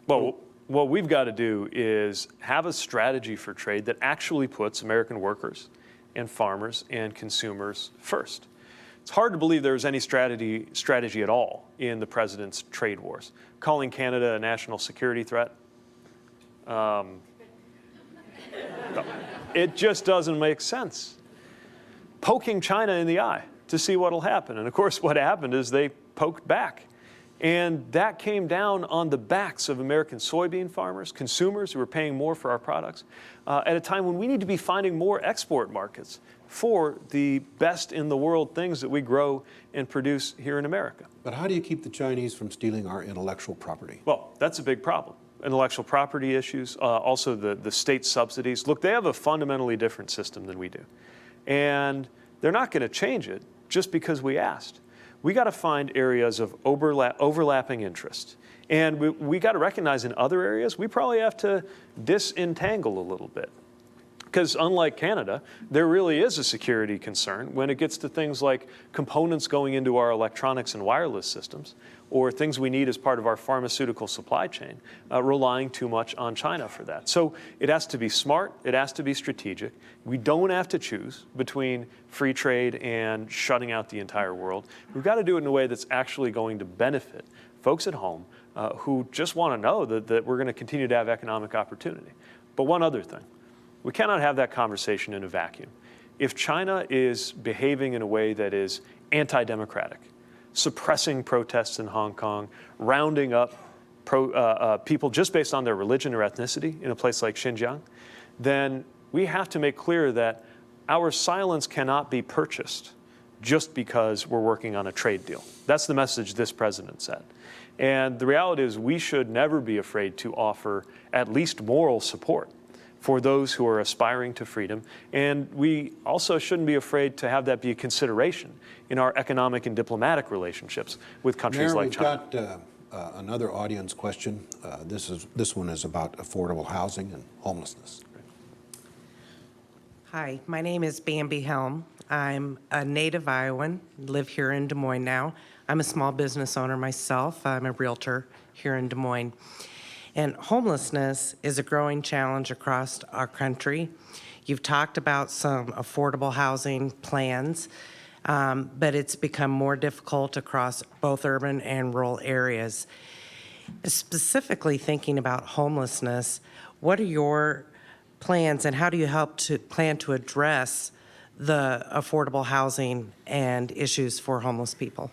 Well, what we've got to do is have a strategy for trade that actually puts American workers and farmers and consumers first. It's hard to believe there was any strategy at all in the president's trade wars. Calling Canada a national security threat, it just doesn't make sense. Poking China in the eye to see what'll happen. And of course, what happened is they poked back. And that came down on the backs of American soybean farmers, consumers who are paying more for our products, at a time when we need to be finding more export markets for the best in the world things that we grow and produce here in America. But how do you keep the Chinese from stealing our intellectual property? Well, that's a big problem. Intellectual property issues, also the state subsidies. Look, they have a fundamentally different system than we do. And they're not going to change it just because we asked. We got to find areas of overlapping interest. And we got to recognize in other areas, we probably have to disentangle a little bit. Because unlike Canada, there really is a security concern when it gets to things like components going into our electronics and wireless systems, or things we need as part of our pharmaceutical supply chain, relying too much on China for that. So it has to be smart, it has to be strategic. We don't have to choose between free trade and shutting out the entire world. We've got to do it in a way that's actually going to benefit folks at home who just want to know that we're going to continue to have economic opportunity. But one other thing. We cannot have that conversation in a vacuum. If China is behaving in a way that is anti-democratic, suppressing protests in Hong Kong, rounding up people just based on their religion or ethnicity in a place like Xinjiang, then we have to make clear that our silence cannot be purchased just because we're working on a trade deal. That's the message this president said. And the reality is we should never be afraid to offer at least moral support for those who are aspiring to freedom. And we also shouldn't be afraid to have that be a consideration in our economic and diplomatic relationships with countries like China. We've got another audience question. This one is about affordable housing and homelessness. Hi, my name is Bambi Helm. I'm a native Iowan, live here in Des Moines now. I'm a small business owner myself. I'm a realtor here in Des Moines. And homelessness is a growing challenge across our country. You've talked about some affordable housing plans. but it's become more difficult across both urban and rural areas. Specifically thinking about homelessness, what are your plans and how do you plan to address the affordable housing and issues for homeless people?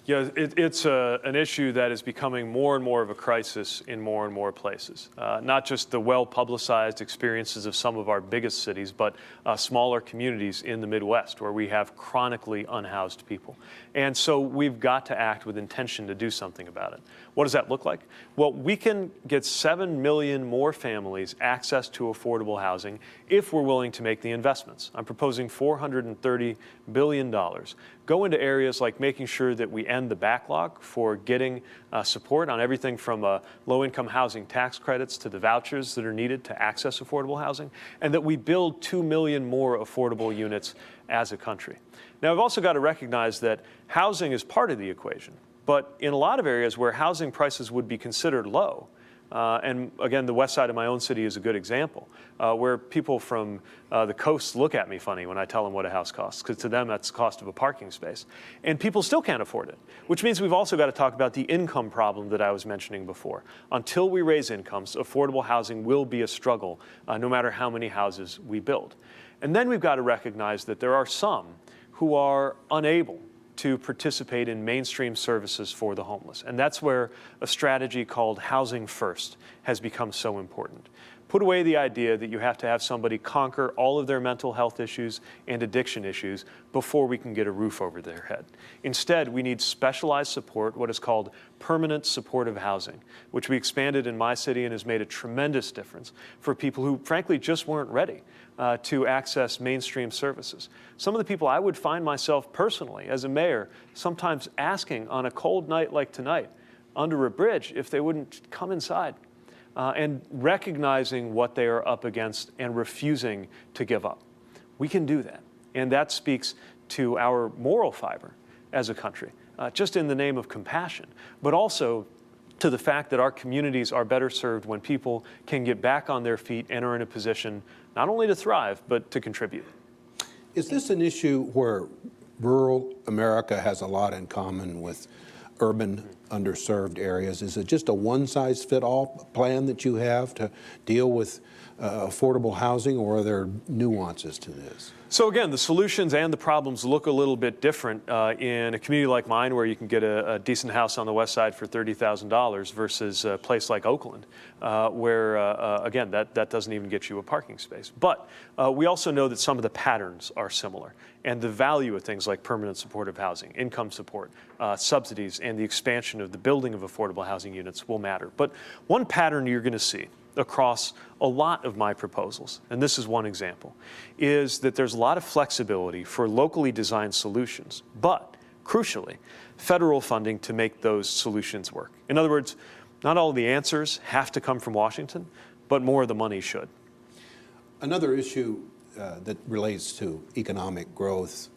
Yeah, it's an issue that is becoming more and more of a crisis in more and more places. Not just the well-publicized experiences of some of our biggest cities, but smaller communities in the Midwest where we have chronically unhoused people. And so we've got to act with intention to do something about it. What does that look like? Well, we can get 7 million more families access to affordable housing if we're willing to make the investments. I'm proposing $430 billion. Go into areas like making sure that we end the backlog for getting support on everything from low-income housing tax credits to the vouchers that are needed to access affordable housing, and that we build 2 million more affordable units as a country. Now, we've also got to recognize that housing is part of the equation, but in a lot of areas where housing prices would be considered low, and again, the west side of my own city is a good example, where people from the coast look at me funny when I tell them what a house costs, because to them that's the cost of a parking space. And people still can't afford it, which means we've also got to talk about the income problem that I was mentioning before. Until we raise incomes, affordable housing will be a struggle, no matter how many houses we build. And then we've got to recognize that there are some who are unable to participate in mainstream services for the homeless. And that's where a strategy called Housing First has become so important. Put away the idea that you have to have somebody conquer all of their mental health issues and addiction issues before we can get a roof over their head. Instead, we need specialized support, what is called permanent supportive housing, which we expanded in my city and has made a tremendous difference for people who, frankly, just weren't ready to access mainstream services. Some of the people I would find myself personally, as a mayor, sometimes asking on a cold night like tonight, under a bridge, if they wouldn't come inside. And recognizing what they are up against and refusing to give up. We can do that. And that speaks to our moral fiber as a country, just in the name of compassion, but also to the fact that our communities are better served when people can get back on their feet and are in a position not only to thrive, but to contribute. Is this an issue where rural America has a lot in common with urban underserved areas? Is it just a one-size-fit-all plan that you have to deal with affordable housing, or are there nuances to this? So again, the solutions and the problems look a little bit different in a community like mine, where you can get a decent house on the west side for $30,000 versus a place like Oakland, where again, that doesn't even get you a parking space. But we also know that some of the patterns are similar, and the value of things like permanent supportive housing, income support, subsidies, and the expansion of the building of affordable housing units will matter. But one pattern you're going to see across a lot of my proposals, and this is one example, is that there's a lot of flexibility for locally designed solutions, but crucially, federal funding to make those solutions work. In other words, not all the answers have to come from Washington, but more of the money should. Another issue that relates to economic growth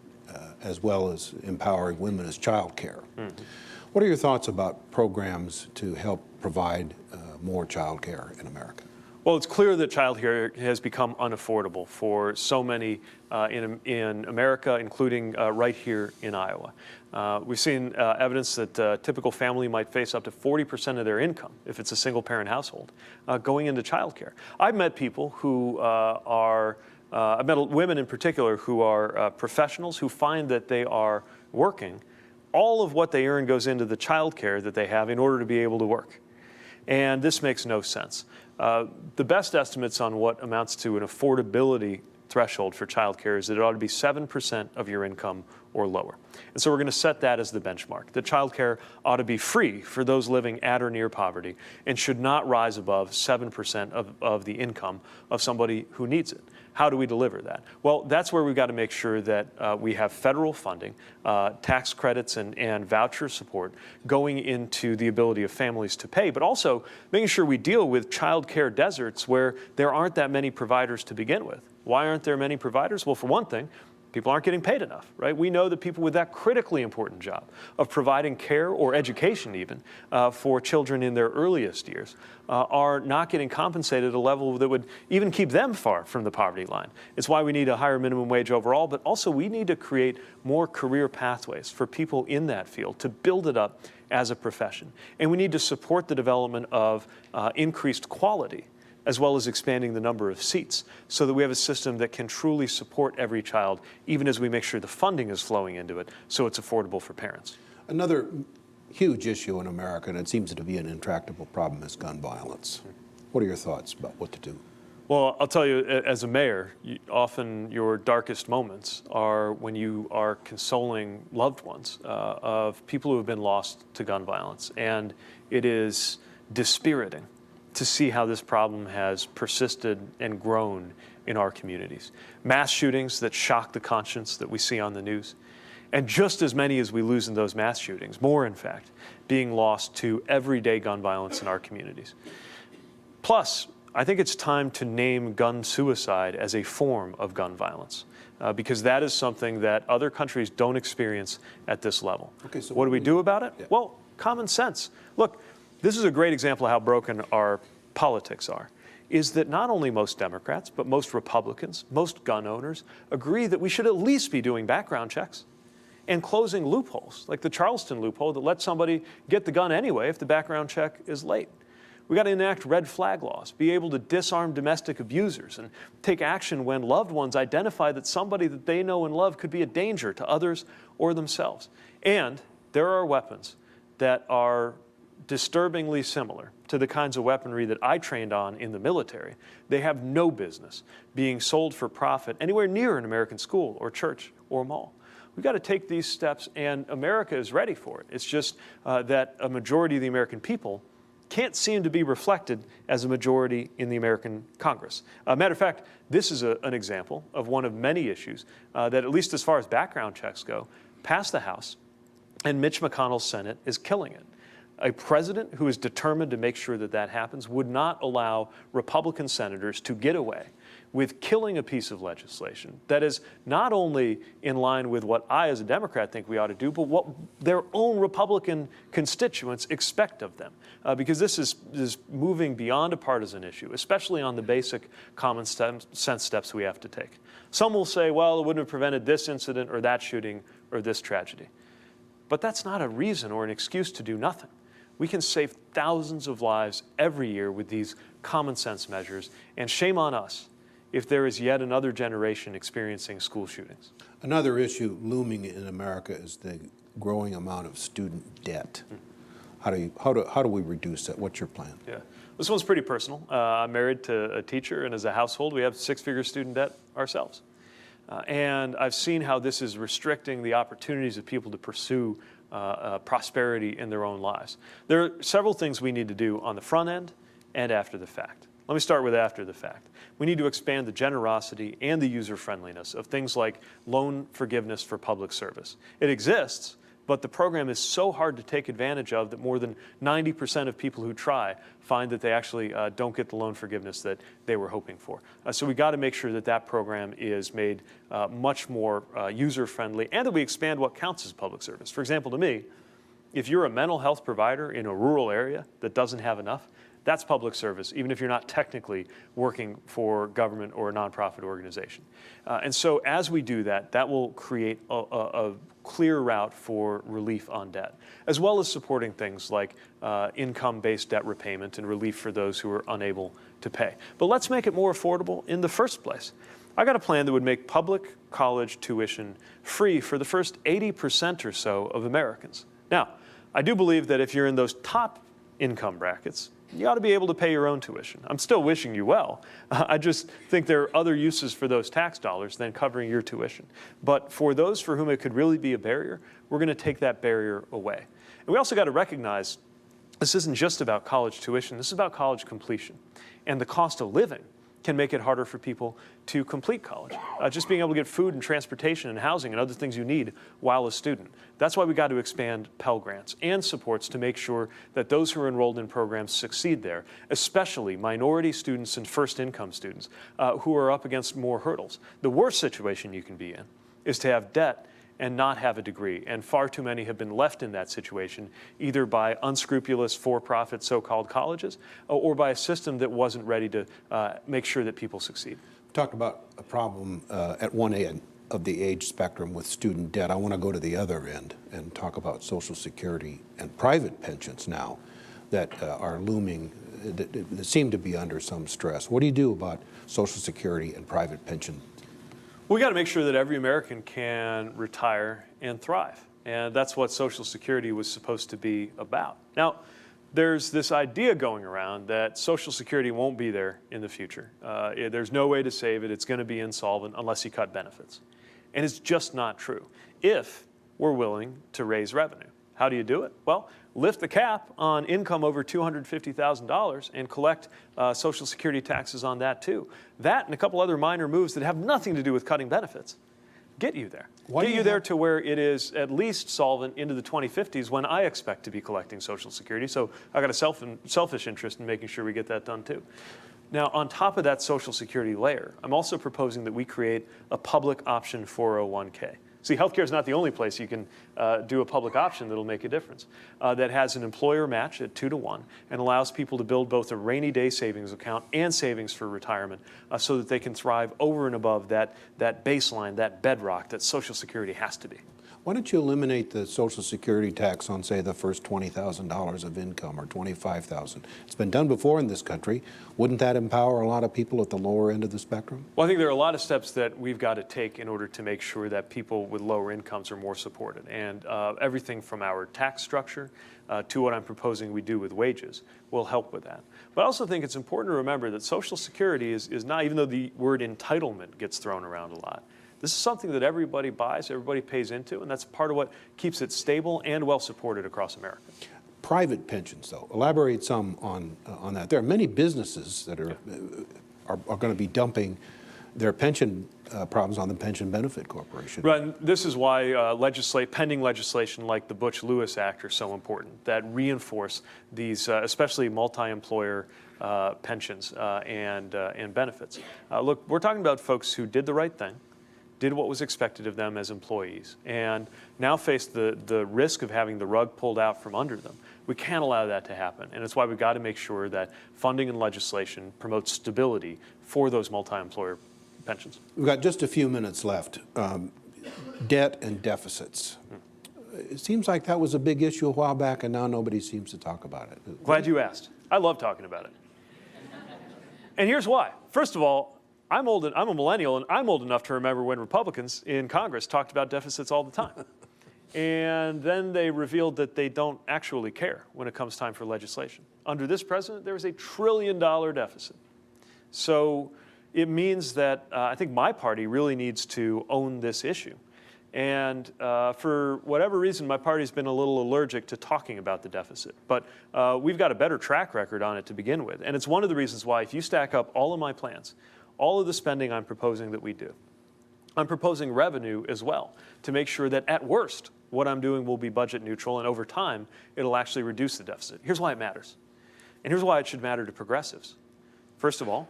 as well as empowering women is child care. Mm-hmm. What are your thoughts about programs to help provide more child care in America? Well, it's clear that child care has become unaffordable for so many in America, including right here in Iowa. We've seen evidence that a typical family might face up to 40% of their income, if it's a single-parent household, going into child care. I've met people who I've met women in particular who are professionals who find that they are working. All of what they earn goes into the child care that they have in order to be able to work. And this makes no sense. The best estimates on what amounts to an affordability threshold for child care is that it ought to be 7% of your income or lower. And so we're going to set that as the benchmark. That child care ought to be free for those living at or near poverty and should not rise above 7% of the income of somebody who needs it. How do we deliver that? Well, that's where we've got to make sure that we have federal funding, tax credits and voucher support going into the ability of families to pay, but also making sure we deal with child care deserts where there aren't that many providers to begin with. Why aren't there many providers? Well, for one thing, people aren't getting paid enough, right? We know that people with that critically important job of providing care or education even for children in their earliest years are not getting compensated at a level that would even keep them far from the poverty line. It's why we need a higher minimum wage overall, but also we need to create more career pathways for people in that field to build it up as a profession. And we need to support the development of increased quality, as well as expanding the number of seats, so that we have a system that can truly support every child, even as we make sure the funding is flowing into it so it's affordable for parents. Another huge issue in America, and it seems to be an intractable problem, is gun violence. What are your thoughts about what to do? Well, I'll tell you, as a mayor, often your darkest moments are when you are consoling loved ones of people who have been lost to gun violence. And it is dispiriting to see how this problem has persisted and grown in our communities. Mass shootings that shock the conscience that we see on the news, and just as many as we lose in those mass shootings, more in fact, being lost to everyday gun violence in our communities. Plus, I think it's time to name gun suicide as a form of gun violence, because that is something that other countries don't experience at this level. Okay, so what do we do about it? Yeah. Well, common sense. Look, this is a great example of how broken our politics are, is that not only most Democrats, but most Republicans, most gun owners agree that we should at least be doing background checks and closing loopholes, like the Charleston loophole that lets somebody get the gun anyway if the background check is late. We got to enact red flag laws, be able to disarm domestic abusers, and take action when loved ones identify that somebody that they know and love could be a danger to others or themselves. And there are weapons that are disturbingly similar to the kinds of weaponry that I trained on in the military. They have no business being sold for profit anywhere near an American school or church or mall. We've got to take these steps, and America is ready for it. It's just that a majority of the American people can't seem to be reflected as a majority in the American Congress. Matter of fact, this is an example of one of many issues that, at least as far as background checks go, passed the House, and Mitch McConnell's Senate is killing it. A president who is determined to make sure that that happens would not allow Republican senators to get away with killing a piece of legislation that is not only in line with what I as a Democrat think we ought to do, but what their own Republican constituents expect of them. Because this is moving beyond a partisan issue, especially on the basic common sense steps we have to take. Some will say, well, it wouldn't have prevented this incident or that shooting or this tragedy. But that's not a reason or an excuse to do nothing. We can save thousands of lives every year with these common sense measures, and shame on us if there is yet another generation experiencing school shootings. Another issue looming in America is the growing amount of student debt. How do we reduce that? What's your plan? Yeah, this one's pretty personal. I'm married to a teacher, and as a household, we have six-figure student debt ourselves. And I've seen how this is restricting the opportunities of people to pursue prosperity in their own lives. There are several things we need to do on the front end and after the fact. Let me start with after the fact. We need to expand the generosity and the user-friendliness of things like loan forgiveness for public service. It exists, but the program is so hard to take advantage of that more than 90% of people who try find that they actually don't get the loan forgiveness that they were hoping for. So we got to make sure that that program is made much more user-friendly, and that we expand what counts as public service. For example, to me, if you're a mental health provider in a rural area that doesn't have enough, that's public service, even if you're not technically working for government or a nonprofit organization. And so as we do that, that will create a clear route for relief on debt, as well as supporting things like income-based debt repayment and relief for those who are unable to pay. But let's make it more affordable in the first place. I got a plan that would make public college tuition free for the first 80% or so of Americans. Now, I do believe that if you're in those top income brackets, you ought to be able to pay your own tuition. I'm still wishing you well. I just think there are other uses for those tax dollars than covering your tuition. But for those for whom it could really be a barrier, we're going to take that barrier away. And we also got to recognize this isn't just about college tuition. This is about college completion. And the cost of living can make it harder for people to complete college. Just being able to get food and transportation and housing and other things you need while a student. That's why we got to expand Pell Grants and supports to make sure that those who are enrolled in programs succeed there, especially minority students and first income students who are up against more hurdles. The worst situation you can be in is to have debt and not have a degree. And far too many have been left in that situation, either by unscrupulous for-profit so-called colleges or by a system that wasn't ready to make sure that people succeed. Talk about a problem at one end of the age spectrum with student debt. I want to go to the other end and talk about Social Security and private pensions now that are looming, that seem to be under some stress. What do you do about Social Security and private pension? We got to make sure that every American can retire and thrive. And that's what Social Security was supposed to be about. Now, there's this idea going around that Social Security won't be there in the future. There's no way to save it. It's going to be insolvent unless you cut benefits. And it's just not true if we're willing to raise revenue. How do you do it? Well, lift the cap on income over $250,000 and collect Social Security taxes on that too. That and a couple other minor moves that have nothing to do with cutting benefits get you there. Get you there to where it is at least solvent into the 2050s when I expect to be collecting Social Security. So I got a selfish interest in making sure we get that done too. Now, on top of that Social Security layer, I'm also proposing that we create a public option 401k. See, healthcare is not the only place you can do a public option that'll make a difference. That has an employer match at 2-to-1 and allows people to build both a rainy day savings account and savings for retirement so that they can thrive over and above that baseline, that bedrock that Social Security has to be. Why don't you eliminate the Social Security tax on, say, the first $20,000 of income or $25,000? It's been done before in this country. Wouldn't that empower a lot of people at the lower end of the spectrum? Well, I think there are a lot of steps that we've got to take in order to make sure that people with lower incomes are more supported. And everything from our tax structure to what I'm proposing we do with wages will help with that. But I also think it's important to remember that Social Security is not, even though the word entitlement gets thrown around a lot, this is something that everybody buys, everybody pays into, and that's part of what keeps it stable and well supported across America. Private pensions, though, elaborate some on that. There are many businesses that are going to be dumping their pension problems on the Pension Benefit Corporation. Right, and this is why pending legislation like the Butch-Lewis Act are so important, that reinforce these, especially multi-employer pensions and benefits. Look, we're talking about folks who did the right thing, did what was expected of them as employees, and now face the risk of having the rug pulled out from under them. We can't allow that to happen, and it's why we've got to make sure that funding and legislation promotes stability for those multi-employer pensions. We've got just a few minutes left. Debt and deficits. It seems like that was a big issue a while back, and now nobody seems to talk about it. Glad you asked. I love talking about it. And here's why. First of all, I'm a millennial, and I'm old enough to remember when Republicans in Congress talked about deficits all the time. And then they revealed that they don't actually care when it comes time for legislation. Under this president, there is $1 trillion deficit. So it means that I think my party really needs to own this issue. And for whatever reason, my party's been a little allergic to talking about the deficit. But we've got a better track record on it to begin with. And it's one of the reasons why, if you stack up all of my plans, all of the spending I'm proposing that we do, I'm proposing revenue as well to make sure that at worst, what I'm doing will be budget neutral, and over time, it'll actually reduce the deficit. Here's why it matters. And here's why it should matter to progressives. First of all,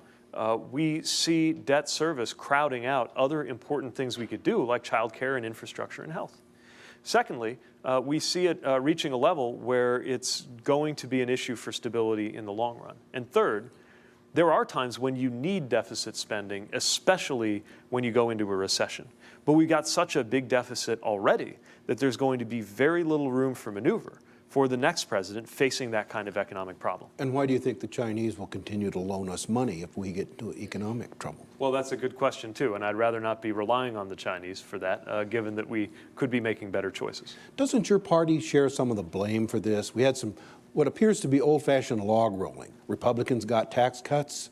we see debt service crowding out other important things we could do, like childcare and infrastructure and health. Secondly, we see it reaching a level where it's going to be an issue for stability in the long run. And third, there are times when you need deficit spending, especially when you go into a recession. But we've got such a big deficit already that there's going to be very little room for maneuver for the next president facing that kind of economic problem. And why do you think the Chinese will continue to loan us money if we get into economic trouble? Well, that's a good question, too, and I'd rather not be relying on the Chinese for that, given that we could be making better choices. Doesn't your party share some of the blame for this? We had some what appears to be old-fashioned log rolling. Republicans got tax cuts,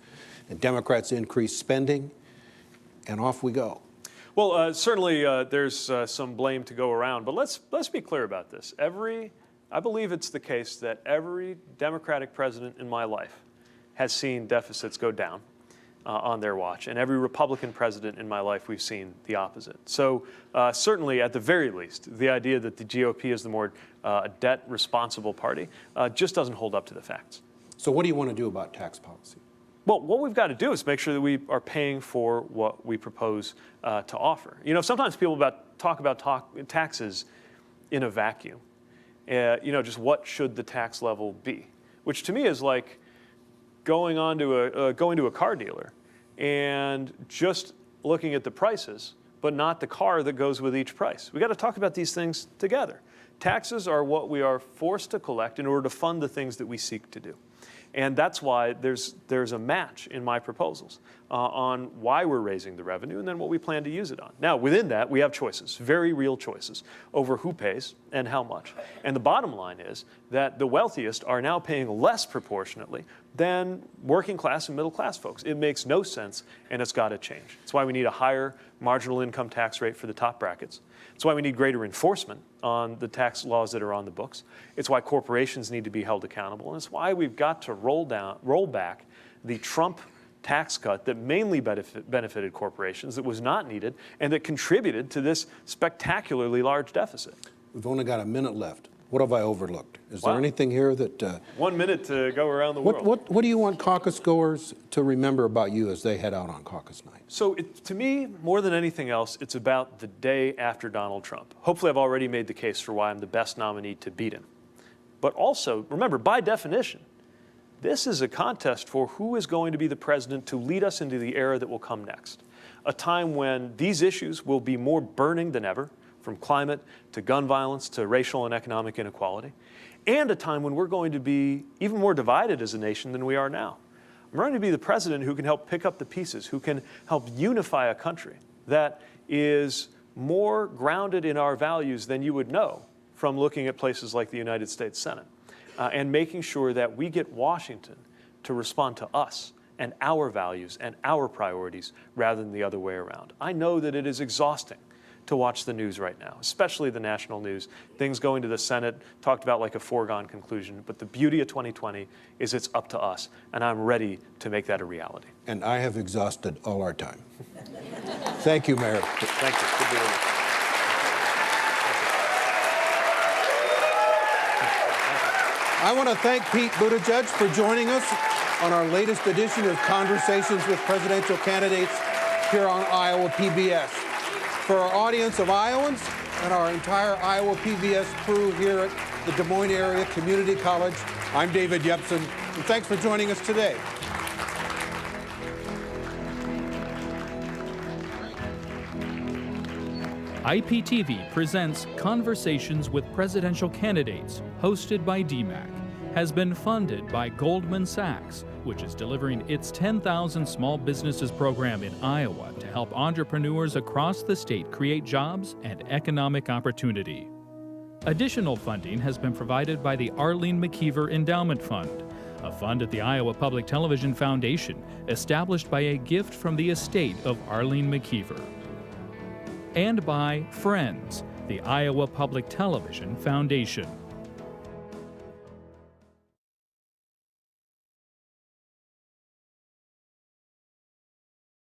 and Democrats increased spending, and off we go. Well, certainly there's some blame to go around, but let's be clear about this. I believe it's the case that every Democratic president in my life has seen deficits go down on their watch, and every Republican president in my life we've seen the opposite. So certainly, at the very least, the idea that the GOP is the more debt-responsible party just doesn't hold up to the facts. So what do you want to do about tax policy? Well, what we've got to do is make sure that we are paying for what we propose to offer. You know, sometimes people talk about taxes in a vacuum. You know, just what should the tax level be? Which to me is like going to a car dealer and just looking at the prices, but not the car that goes with each price. We got to talk about these things together. Taxes are what we are forced to collect in order to fund the things that we seek to do. And that's why there's a match in my proposals on why we're raising the revenue and then what we plan to use it on. Now, within that, we have choices, very real choices, over who pays and how much. And the bottom line is that the wealthiest are now paying less proportionately than working class and middle class folks. It makes no sense, and it's got to change. That's why we need a higher marginal income tax rate for the top brackets. It's why we need greater enforcement on the tax laws that are on the books. It's why corporations need to be held accountable. And it's why we've got to roll back the Trump tax cut that mainly benefited corporations, that was not needed, and that contributed to this spectacularly large deficit. We've only got a minute left. What have I overlooked? Is there anything here that... 1 minute to go around the world. What do you want caucus goers to remember about you as they head out on caucus night? So to me, more than anything else, it's about the day after Donald Trump. Hopefully I've already made the case for why I'm the best nominee to beat him. But also, remember, by definition, this is a contest for who is going to be the president to lead us into the era that will come next. A time when these issues will be more burning than ever, from climate to gun violence to racial and economic inequality, and a time when we're going to be even more divided as a nation than we are now. I'm going to be the president who can help pick up the pieces, who can help unify a country that is more grounded in our values than you would know from looking at places like the United States Senate, and making sure that we get Washington to respond to us and our values and our priorities rather than the other way around. I know that it is exhausting to watch the news right now, especially the national news. Things going to the Senate, talked about like a foregone conclusion, but the beauty of 2020 is it's up to us, and I'm ready to make that a reality. And I have exhausted all our time. Thank you, Mayor. Thank you. Good to be with you. I want to thank Pete Buttigieg for joining us on our latest edition of Conversations with Presidential Candidates here on Iowa PBS. For our audience of Iowans and our entire Iowa PBS crew here at the Des Moines Area Community College, I'm David Yepsen, and thanks for joining us today. IPTV presents Conversations with Presidential Candidates, hosted by DMACC, has been funded by Goldman Sachs, which is delivering its 10,000 Small Businesses program in Iowa to help entrepreneurs across the state create jobs and economic opportunity. Additional funding has been provided by the Arlene McKeever Endowment Fund, a fund at the Iowa Public Television Foundation established by a gift from the estate of Arlene McKeever. And by Friends, the Iowa Public Television Foundation.